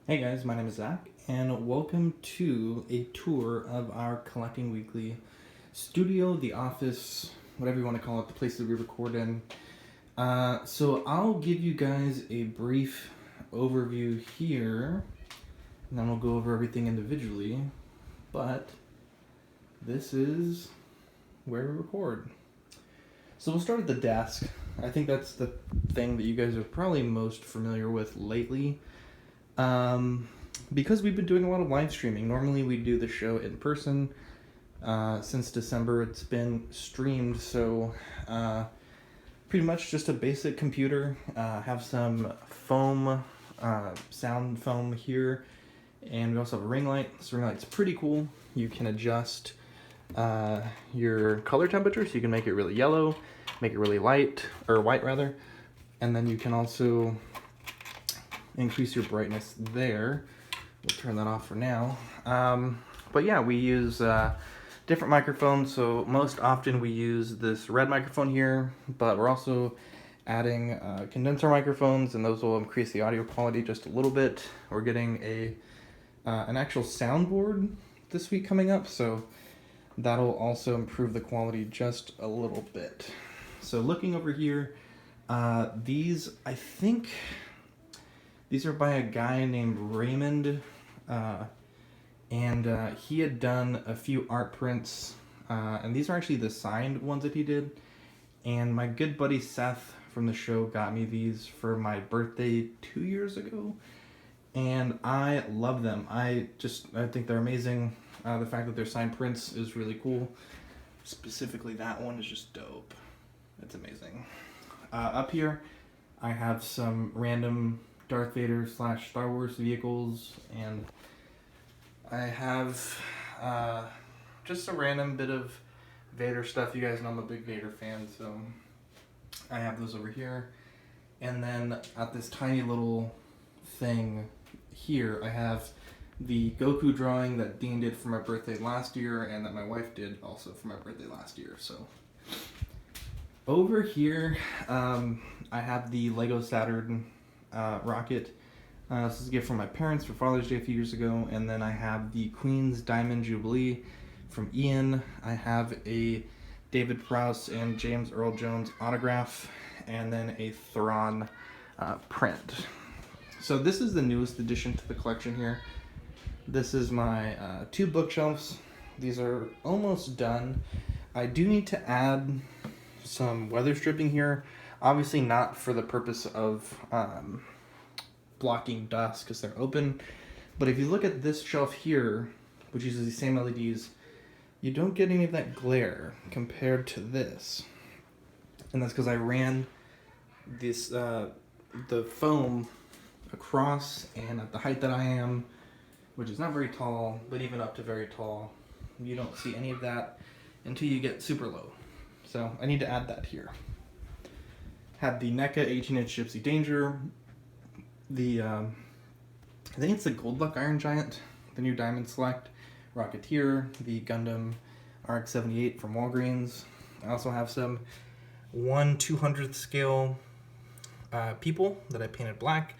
Hey guys, my name is Zach, and welcome to a tour of our Collecting Weekly studio, the office, whatever you want to call it, the place that we record in. So I'll give you guys a brief overview here, and then we'll go over everything individually. But this is where we record. So we'll start at the desk. I think that's the thing that you guys are probably most familiar with lately. Because we've been doing a lot of live streaming. Normally we do the show in person. Since December it's been streamed, so pretty much just a basic computer. Have some foam, sound foam here, and we also have a ring light. This ring light's pretty cool. You can adjust your color temperature, so you can make it really yellow, make it really light, or white rather, and then you can also increase your brightness there. We'll turn that off for now. But yeah, we use different microphones. So most often we use this red microphone here, but we're also adding condenser microphones, and those will increase the audio quality just a little bit. We're getting an actual soundboard this week coming up, so that'll also improve the quality just a little bit. So looking over here, these are by a guy named Raymond, and he had done a few art prints, and these are actually the signed ones that he did. And my good buddy Seth from the show got me these for my birthday 2 years ago, and I love them. I think they're amazing. The fact that they're signed prints is really cool. Specifically, that one is just dope. It's amazing. Up here, I have some random Darth Vader / Star Wars vehicles, and I have just a random bit of Vader stuff. You guys know I'm a big Vader fan, so I have those over here. And then at this tiny little thing here, I have the Goku drawing that Dean did for my birthday last year, and that my wife did also for my birthday last year. So over here, I have the Lego Saturn rocket. This is a gift from my parents for Father's Day a few years ago. And then I have the Queen's Diamond Jubilee from Ian. I have a David Prowse and James Earl Jones autograph, and then a Thrawn print. So this is the newest addition to the collection here. This is my 2 bookshelves. These are almost done. I do need to add some weather stripping here. Obviously not for the purpose of blocking dust because they're open. But if you look at this shelf here, which uses the same LEDs, you don't get any of that glare compared to this. And that's because I ran this the foam across, and at the height that I am, which is not very tall, but even up to very tall, you don't see any of that until you get super low. So I need to add that here. Had the NECA 18-inch Gypsy Danger, the I think it's the Gold Luck Iron Giant, the new Diamond Select, Rocketeer, the Gundam RX-78 from Walgreens. I also have some 1/200th scale people that I painted black,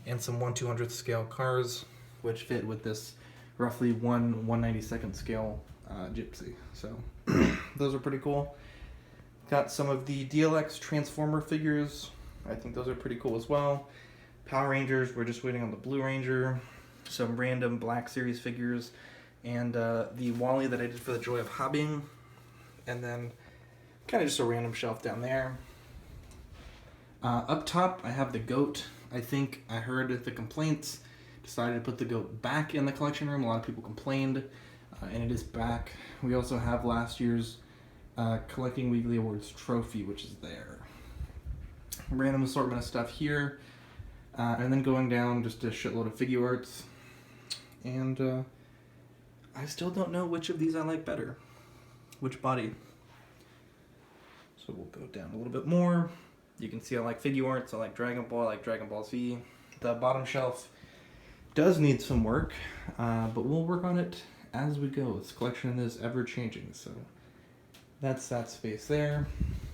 and some 1/200th scale cars, which fit with this roughly 1/192nd scale Gypsy. So those are pretty cool. Got some of the DLX Transformer figures. I think those are pretty cool as well. Power Rangers, we're just waiting on the Blue Ranger. Some random Black Series figures. And the Wally that I did for the joy of hobbying. And then kind of just a random shelf down there. Up top, I have the goat. I think I heard the complaints. Decided to put the goat back in the collection room. A lot of people complained. And it is back. We also have last year's Collecting Weekly Awards trophy, which is there. Random assortment of stuff here, and then going down just a shitload of figure arts, and I still don't know which of these I like better, which body. So we'll go down a little bit more. You can see I like figure arts, I like Dragon Ball, I like Dragon Ball Z. The bottom shelf does need some work, but we'll work on it as we go. This collection is ever changing, so that's that space there.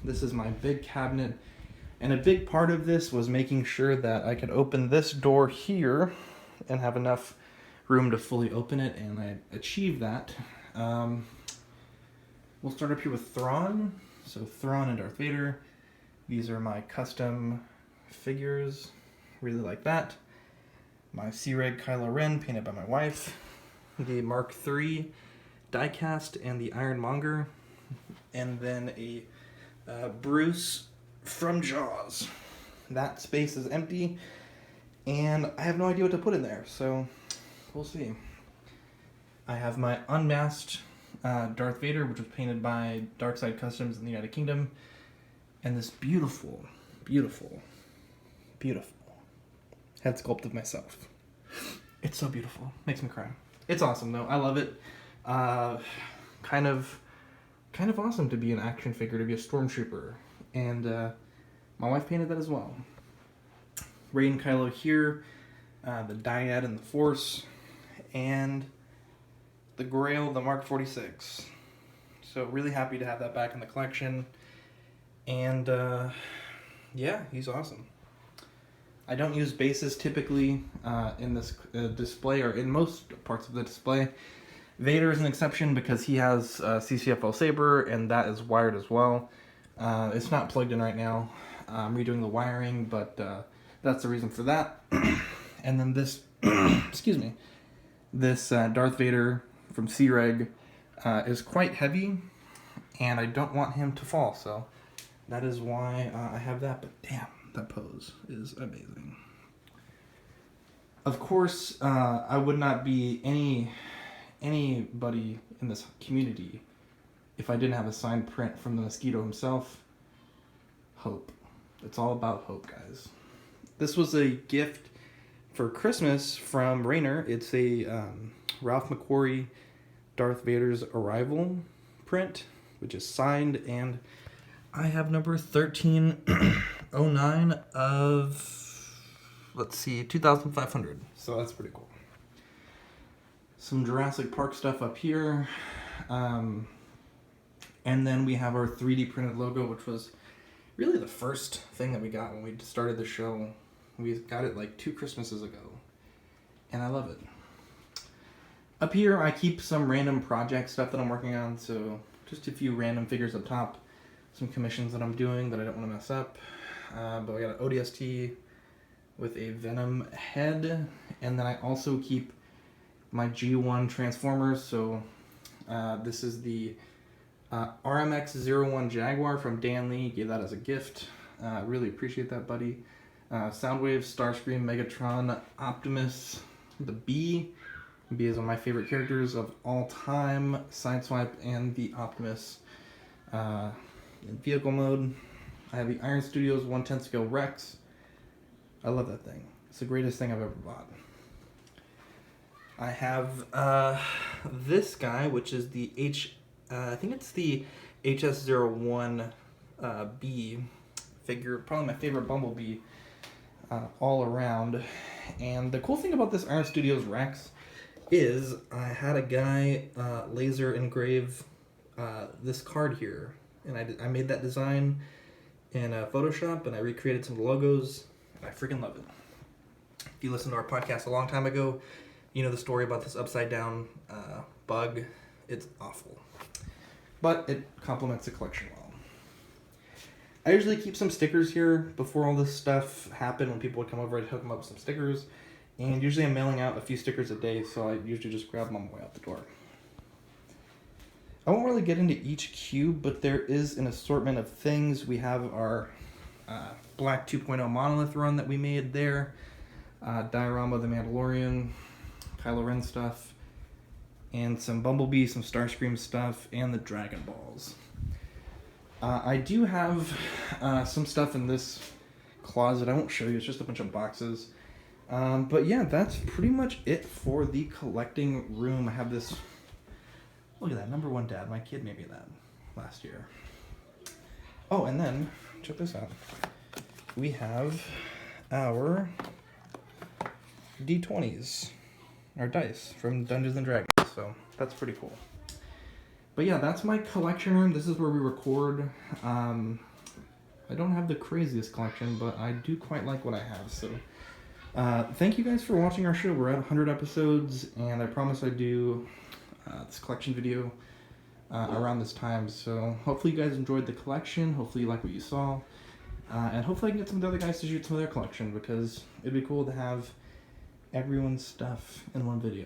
This is my big cabinet, and a big part of this was making sure that I could open this door here and have enough room to fully open it, and I achieved that. We'll start up here with Thrawn. So Thrawn and Darth Vader. These are my custom figures. Really like that. My C-Reg Kylo Ren, painted by my wife. The Mark III diecast and the Ironmonger. And then a Bruce from Jaws. That space is empty, and I have no idea what to put in there, so we'll see. I have my unmasked Darth Vader, which was painted by Darkside Customs in the United Kingdom, and this beautiful, beautiful, beautiful head sculpt of myself. It's so beautiful. Makes me cry. It's awesome, though. I love it. Kind of awesome to be an action figure, to be a stormtrooper, and my wife painted that as well. Rey and Kylo here, the Dyad and the Force, and the Grail, the Mark 46. So really happy to have that back in the collection. And yeah, he's awesome. I don't use bases typically in this display, or in most parts of the display. Vader is an exception because he has CCFL Saber, and that is wired as well. It's not plugged in right now. I'm redoing the wiring, but that's the reason for that. And then this, excuse me, this Darth Vader from C-Reg is quite heavy, and I don't want him to fall, so that is why I have that. But damn, that pose is amazing. Of course, I would not be anybody in this community if I didn't have a signed print from the Mosquito himself. Hope. It's all about hope, guys. This was a gift for Christmas from Rainer. It's a Ralph McQuarrie Darth Vader's Arrival print, which is signed, and I have number 1309 of, let's see, 2,500. So that's pretty cool. Some Jurassic Park stuff up here. And then we have our 3D printed logo, which was really the first thing that we got when we started the show. We got it like 2 Christmases ago, and I love it. Up here, I keep some random project stuff that I'm working on, so just a few random figures up top, some commissions that I'm doing that I don't want to mess up. But I got an ODST with a Venom head, and then I also keep my G1 Transformers, so this is the RMX-01 Jaguar from Dan Lee. Gave that as a gift. Really appreciate that, buddy. Soundwave, Starscream, Megatron, Optimus, the Bee. Bee is one of my favorite characters of all time. Sideswipe and the Optimus in vehicle mode. I have the Iron Studios 1/10 scale Rex. I love that thing. It's the greatest thing I've ever bought. I have this guy, which is the I think it's the HS-01 B figure, probably my favorite Bumblebee all around. And the cool thing about this Iron Studios Rex is I had a guy laser engrave this card here, and I made that design in Photoshop, and I recreated some logos, and I freaking love it. If you listened to our podcast a long time ago, you know the story about this upside down bug. It's awful, but it complements the collection well. I usually keep some stickers here before all this stuff happened. When people would come over, I'd hook them up with some stickers. And usually I'm mailing out a few stickers a day, so I usually just grab them on my way out the door. I won't really get into each cube, but there is an assortment of things. We have our Black 2.0 Monolith run that we made there. Diorama the Mandalorian, Kylo Ren stuff, and some Bumblebee, some Starscream stuff, and the Dragon Balls. I do have some stuff in this closet. I won't show you. It's just a bunch of boxes. But yeah, that's pretty much it for the collecting room. I have this. Look at that. Number 1 dad. My kid made me that last year. Oh, and then, check this out. We have our D20s. Our dice from Dungeons & Dragons. So, that's pretty cool. But yeah, that's my collection room. This is where we record. I don't have the craziest collection, but I do quite like what I have. So Thank you guys for watching our show. We're at 100 episodes, and I promise I do this collection video around this time. So hopefully you guys enjoyed the collection. Hopefully you like what you saw. And hopefully I can get some of the other guys to shoot some of their collection, because it'd be cool to have everyone's stuff in one video.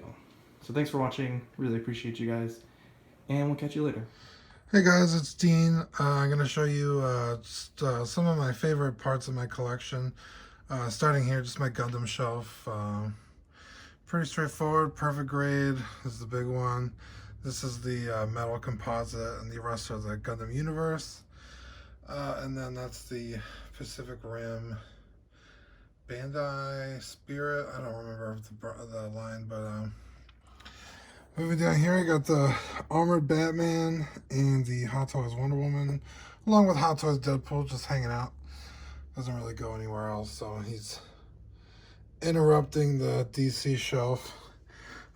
So thanks for watching. Really appreciate you guys. And we'll catch you later. Hey guys, it's Dean. I'm going to show you some of my favorite parts of my collection. Starting here, just my Gundam shelf. Pretty straightforward, perfect grade. This is the big one. This is the metal composite, and the rest are the Gundam Universe. And then that's the Pacific Rim Bandai Spirit. I don't remember the line, but moving down here, I got the Armored Batman and the Hot Toys Wonder Woman, along with Hot Toys Deadpool, just hanging out. Doesn't really go anywhere else, so he's interrupting the DC shelf.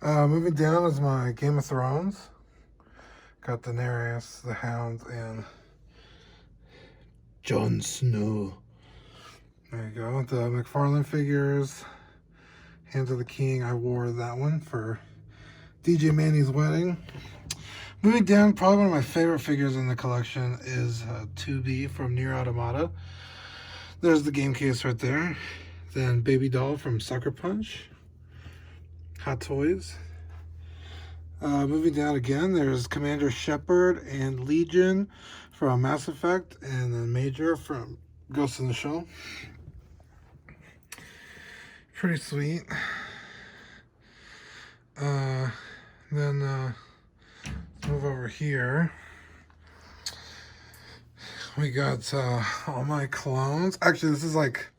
Moving down is my Game of Thrones. Got Daenerys, the Hound, and Jon Snow. There you go. The McFarlane figures. Hands of the King. I wore that one for DJ Manny's wedding. Moving down, probably one of my favorite figures in the collection is 2B from Nier Automata. There's the game case right there. Then Baby Doll from Sucker Punch. Hot Toys. Moving down again, there's Commander Shepard and Legion from Mass Effect, and then Major from Ghost in the Shell. Pretty sweet. Then let's move over here. We got all my clones. Actually, this is like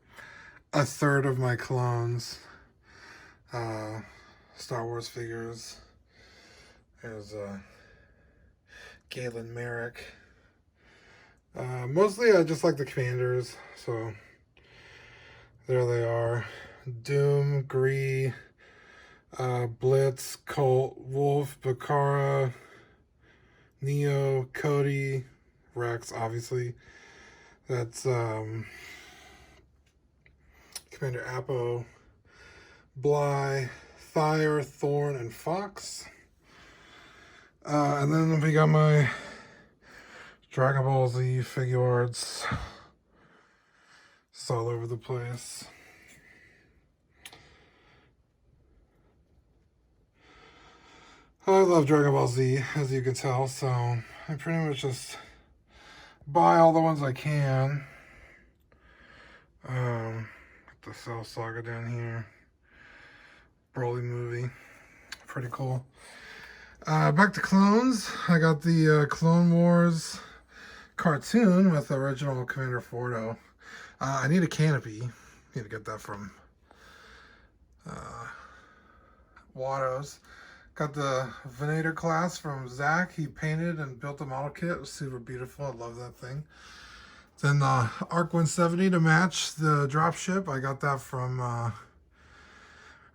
a third of my clones. Star Wars figures. There's Galen Merrick. Mostly I just like the commanders, so there they are. Doom, Gree, Blitz, Colt, Wolf, Bakara, Neo, Cody, Rex, obviously. That's Commander Appo, Bly, Thyre, Thorn, and Fox. And then we got my Dragon Ball Z figure arts. It's all over the place. I love Dragon Ball Z, as you can tell, so I pretty much just buy all the ones I can. The Cell Saga down here. Broly movie. Pretty cool. Back to clones. I got the Clone Wars cartoon with the original Commander Fordo. I need a canopy. Need to get that from Watto's. Got the Venator class from Zach. He painted and built the model kit. It was super beautiful. I love that thing. Then the Arc 170 to match the dropship. I got that from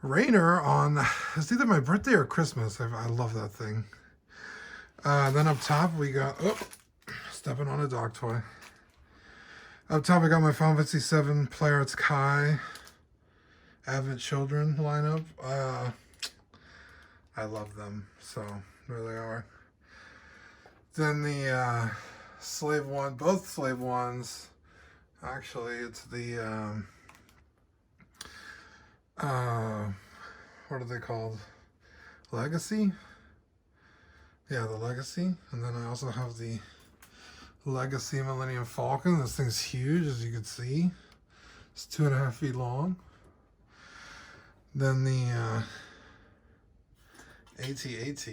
Rainer on, it's either my birthday or Christmas. I love that thing. Then up top we got, stepping on a dog toy. Up top I got my Final Fantasy VII Players Kai Advent Children lineup. I love them, so there they are. Then the Slave One, both Slave Ones. Actually, it's the what are they called? Legacy? Yeah, the Legacy. And then I also have the Legacy Millennium Falcon. This thing's huge, as you can see. It's 2.5 feet long. Then the AT-AT.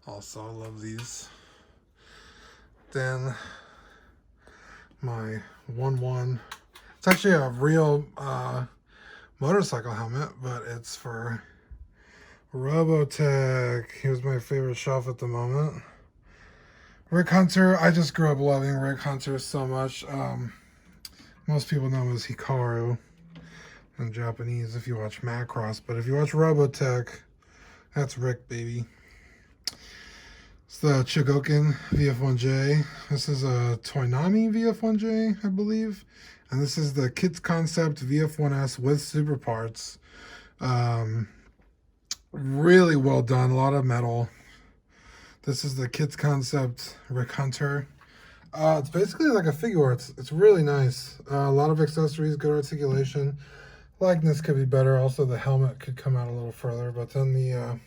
Also, I love these. Then my 1-1. It's actually a real motorcycle helmet, but it's for Robotech. He was my favorite shelf at the moment. Rick Hunter. I just grew up loving Rick Hunter so much. Most people know him as Hikaru in Japanese if you watch Macross, but if you watch Robotech, that's Rick, baby. It's the Chogokin VF1J. This is a Toynami VF1J, I believe. And this is the Kids Concept VF1S with super parts. Really well done. A lot of metal. This is the Kids Concept Rick Hunter. It's basically like a figure. It's really nice. A lot of accessories, good articulation. Likeness could be better. Also, the helmet could come out a little further. But then the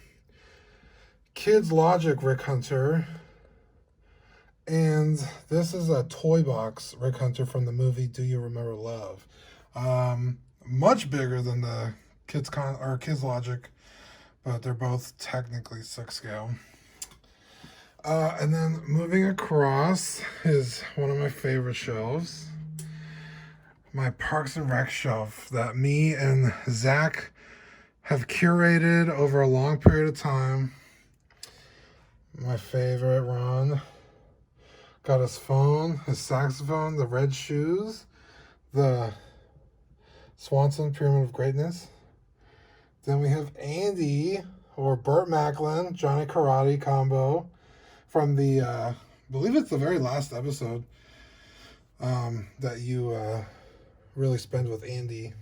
Kids Logic Rick Hunter. And this is a toy box Rick Hunter from the movie Do You Remember Love? Much bigger than the Kids Logic, but they're both technically 6 scale. And then moving across is one of my favorite shelves. My Parks and Rec shelf that me and Zach have curated over a long period of time. My favorite Ron got his phone, his saxophone, the red shoes, the Swanson Pyramid of Greatness. Then we have Andy, or Burt Macklin, Johnny Karate combo from the, I believe it's the very last episode that you really spend with Andy.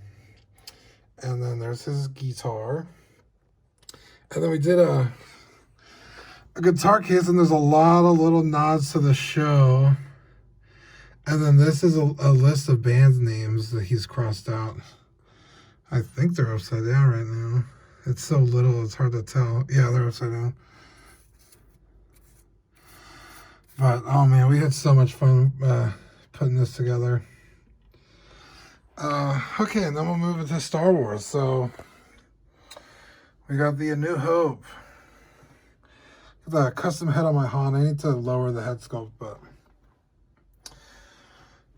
And then there's his guitar. And then we did a guitar case, and there's a lot of little nods to the show. And then this is a list of band names that he's crossed out. I think they're upside down right now. It's so little, it's hard to tell. Yeah, they're upside down. But, oh man, we had so much fun putting this together. Okay, and then we'll move into Star Wars. So, we got the A New Hope. The custom head on my Han. I need to lower the head sculpt, but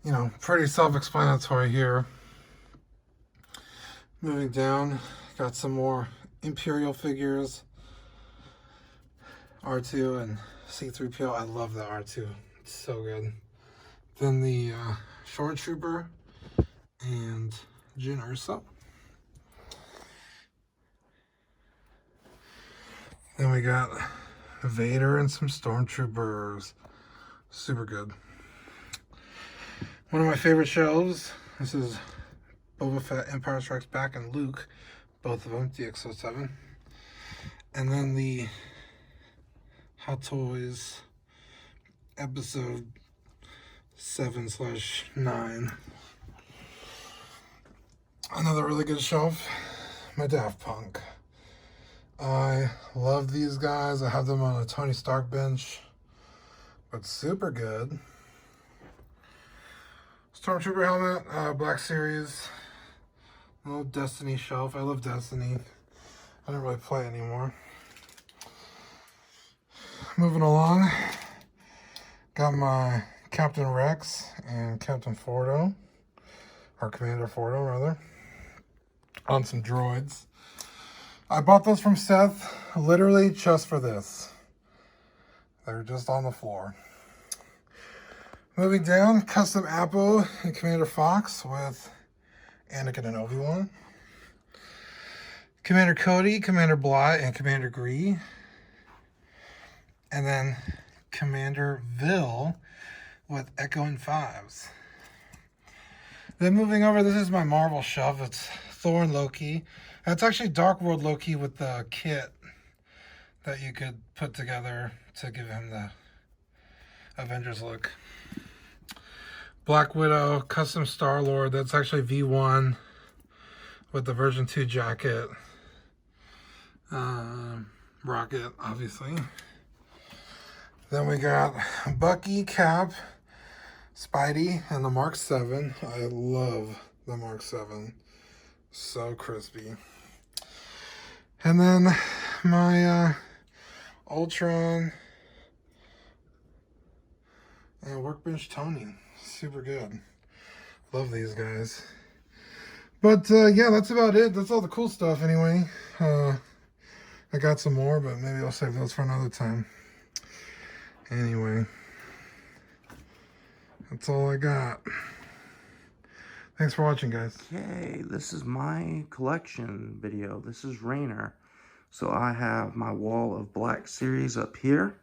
you know, pretty self-explanatory here. Moving down, got some more Imperial figures. R2 and C-3PO. I love that R2. It's so good. Then the Shore Trooper and Jyn Erso. Then we got Vader and some Stormtroopers. Super good. One of my favorite shelves. This is Boba Fett, Empire Strikes Back, and Luke. Both of them, DX07. And then the Hot Toys Episode 7/9. Another really good shelf. My Daft Punk. I love these guys. I have them on a Tony Stark bench, but super good. Stormtrooper helmet, Black Series, little Destiny shelf. I love Destiny. I don't really play anymore. Moving along, got my Captain Rex and Captain Fordo, or Commander Fordo rather, on some droids. I bought those from Seth literally just for this. They're just on the floor. Moving down, custom Apo and Commander Fox with Anakin and Obi-Wan. Commander Cody, Commander Bly, and Commander Gree. And then Commander Vil with Echo and Fives. Then moving over, this is my Marvel shelf. It's Thor and Loki. That's actually Dark World Loki with the kit that you could put together to give him the Avengers look. Black Widow, custom Star-Lord. That's actually V1 with the version 2 jacket. Rocket, obviously. Then we got Bucky, Cap, Spidey, and the Mark 7. I love the Mark 7. So crispy. And then my Ultron and Workbench Tony. Super good. Love these guys. But yeah, that's about it. That's all the cool stuff anyway. I got some more, but maybe I'll save those for another time. Anyway, that's all I got. Thanks for watching, guys. Okay, this is my collection video. This is Rainer. So I have my wall of Black Series up here.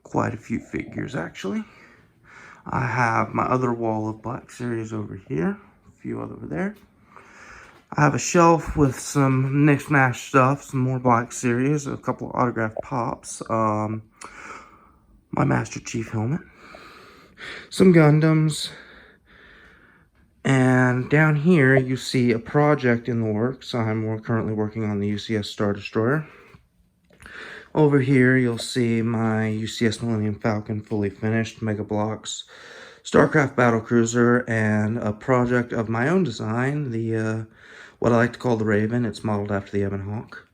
Quite a few figures, actually. I have my other wall of Black Series over here, a few over there. I have a shelf with some mixed match stuff, some more Black Series, a couple of autographed pops, my Master Chief helmet, some Gundams, and down here you see a project in the works. I'm currently working on the UCS Star Destroyer. Over here you'll see my UCS Millennium Falcon fully finished, Mega Bloks, StarCraft Battlecruiser, and a project of my own design, the what I like to call the Raven. It's modeled after the Ebon Hawk.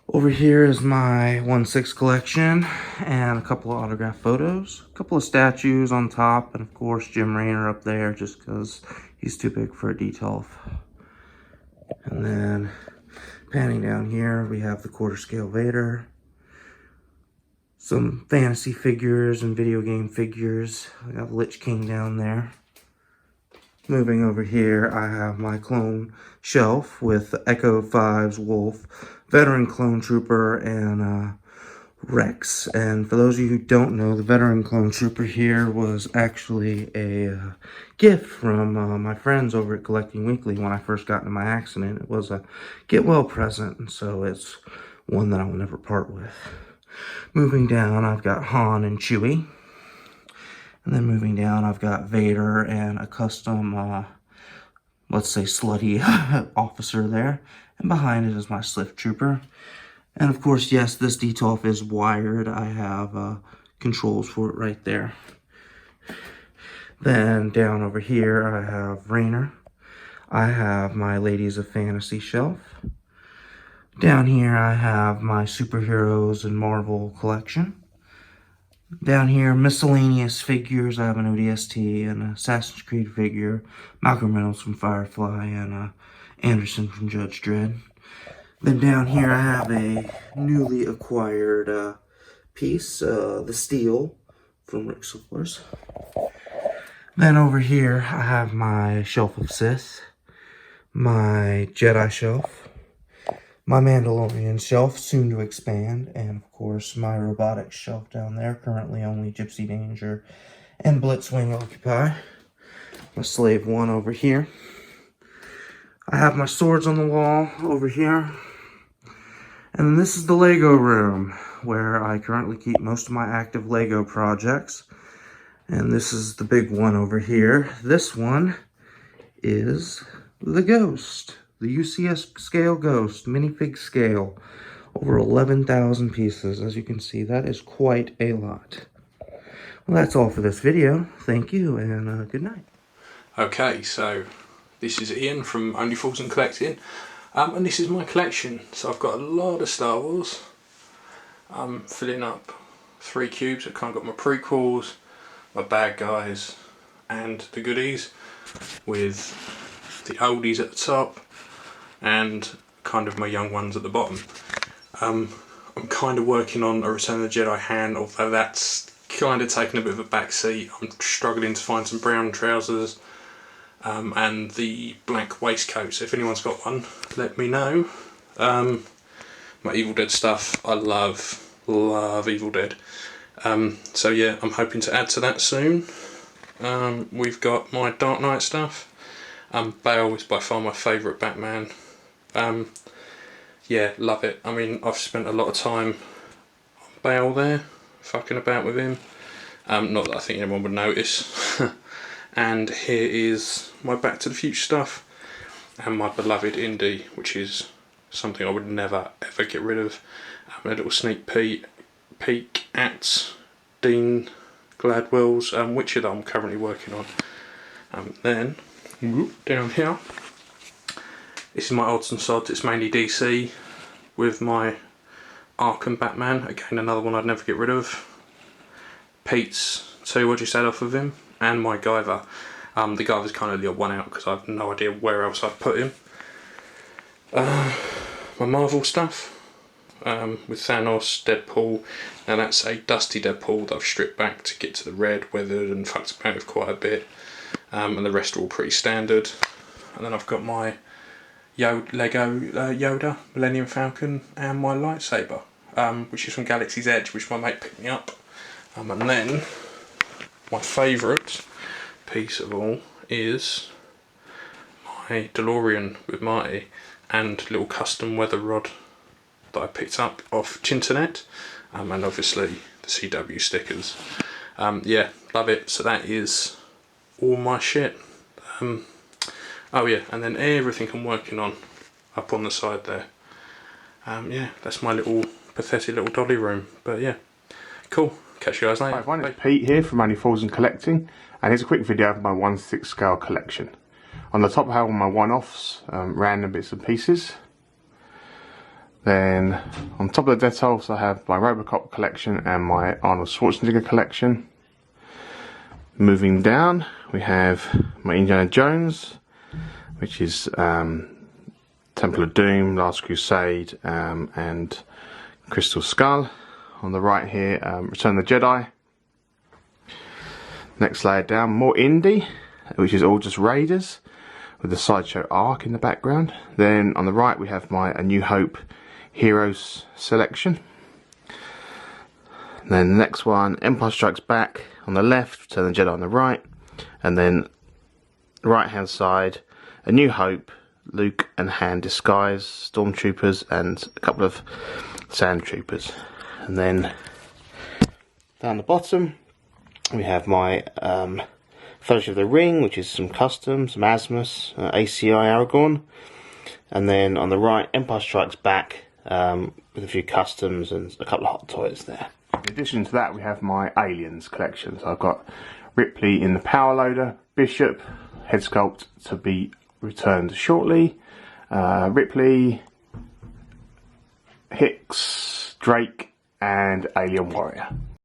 Over here is my 1/6 collection and a couple of autographed photos, a couple of statues on top, and of course Jim Raynor up there just because he's too big for a detail. And then panning down here, we have the quarter scale Vader, some fantasy figures and video game figures. I got Lich King down there. Moving over here, I have my clone shelf with Echo 5's Wolf, Veteran Clone Trooper, and Rex. And for those of you who don't know, the Veteran Clone Trooper here was actually a gift from my friends over at Collecting Weekly when I first got into my accident. It was a get well present, and so it's one that I will never part with. Moving down, I've got Han and Chewie. And then moving down, I've got Vader and a custom, let's say, slutty officer there. And behind it is my Sith Trooper. And of course, yes, this DTOF is wired. I have controls for it right there. Then down over here, I have Raynor. I have my Ladies of Fantasy shelf. Down here, I have my superheroes and Marvel collection. Down here, miscellaneous figures. I have an ODST, an Assassin's Creed figure, Malcolm Reynolds from Firefly, and Anderson from Judge Dredd. Then down here, I have a newly acquired piece, the Steel from Rick Sollers. Then over here, I have my Shelf of Sith, my Jedi shelf, my Mandalorian shelf, soon to expand, and of course my robotics shelf down there, currently only Gypsy Danger and Blitzwing occupy. My Slave 1 over here. I have my swords on the wall over here. And then this is the Lego room, where I currently keep most of my active Lego projects. And this is the big one over here. This one is the Ghost. The UCS scale Ghost, minifig scale, over 11,000 pieces. As you can see, that is quite a lot. Well, that's all for this video. Thank you, and good night. Okay, so this is Ian from Only Fools and Collecting, and this is my collection. So I've got a lot of Star Wars. I'm filling up 3 cubes. I've kind of got my prequels, my bad guys, and the goodies, with the oldies at the top and kind of my young ones at the bottom. I'm kind of working on a Return of the Jedi hand, although that's kind of taken a bit of a back seat. I'm struggling to find some brown trousers and the black waistcoat, so if anyone's got one, let me know. My Evil Dead stuff, I love Evil Dead. So yeah, I'm hoping to add to that soon. We've got my Dark Knight stuff. Bale is by far my favourite Batman. Yeah, love it. I mean, I've spent a lot of time on Bale there, fucking about with him. Not that I think anyone would notice. And here is my Back to the Future stuff, and my beloved Indy, which is something I would never ever get rid of. A little sneak peek at Dean Gladwell's Witcher that I'm currently working on. Then down here, this is my odds and sods. It's mainly DC, with my Arkham Batman, again another one I'd never get rid of. Pete's 2 I just had off of him, and my Guyver. The Guyver's kind of the odd one out because I have no idea where else I'd put him. My Marvel stuff, with Thanos, Deadpool. Now that's a dusty Deadpool that I've stripped back to get to the red, weathered and fucked about with quite a bit. And the rest are all pretty standard. And then I've got my Lego Yoda, Millennium Falcon, and my lightsaber, which is from Galaxy's Edge, which my mate picked me up. And then my favourite piece of all is my DeLorean with Marty and little custom weather rod that I picked up off Chinternet, and obviously the CW stickers. Yeah, love it. So that is all my shit. Oh yeah, and then everything I'm working on up on the side there. Yeah, that's my little pathetic little dolly room. But yeah, cool. Catch you guys later. Hi everyone, it's Pete here from Only Fools and Collecting, and here's a quick video of my 1/6 scale collection. On the top I have all my one-offs, random bits and pieces. Then on top of the Dettolfs I have my Robocop collection and my Arnold Schwarzenegger collection. Moving down we have my Indiana Jones, which is Temple of Doom, Last Crusade, and Crystal Skull. On the right here, Return of the Jedi. Next layer down, more indie, which is all just Raiders with the Sideshow Arc in the background. Then on the right we have my A New Hope Heroes selection. And then the next one, Empire Strikes Back on the left, Return of the Jedi on the right, and then right hand side, A New Hope, Luke and Han Disguise, Stormtroopers, and a couple of Sand Troopers. And then down the bottom we have my Fellowship of the Ring, which is some customs, some Asmus, ACI Aragorn, and then on the right Empire Strikes Back with a few customs and a couple of hot toys there. In addition to that we have my Aliens collection. So I've got Ripley in the Power Loader, Bishop, head sculpt to be returned shortly, Ripley, Hicks, Drake, and Alien Warrior.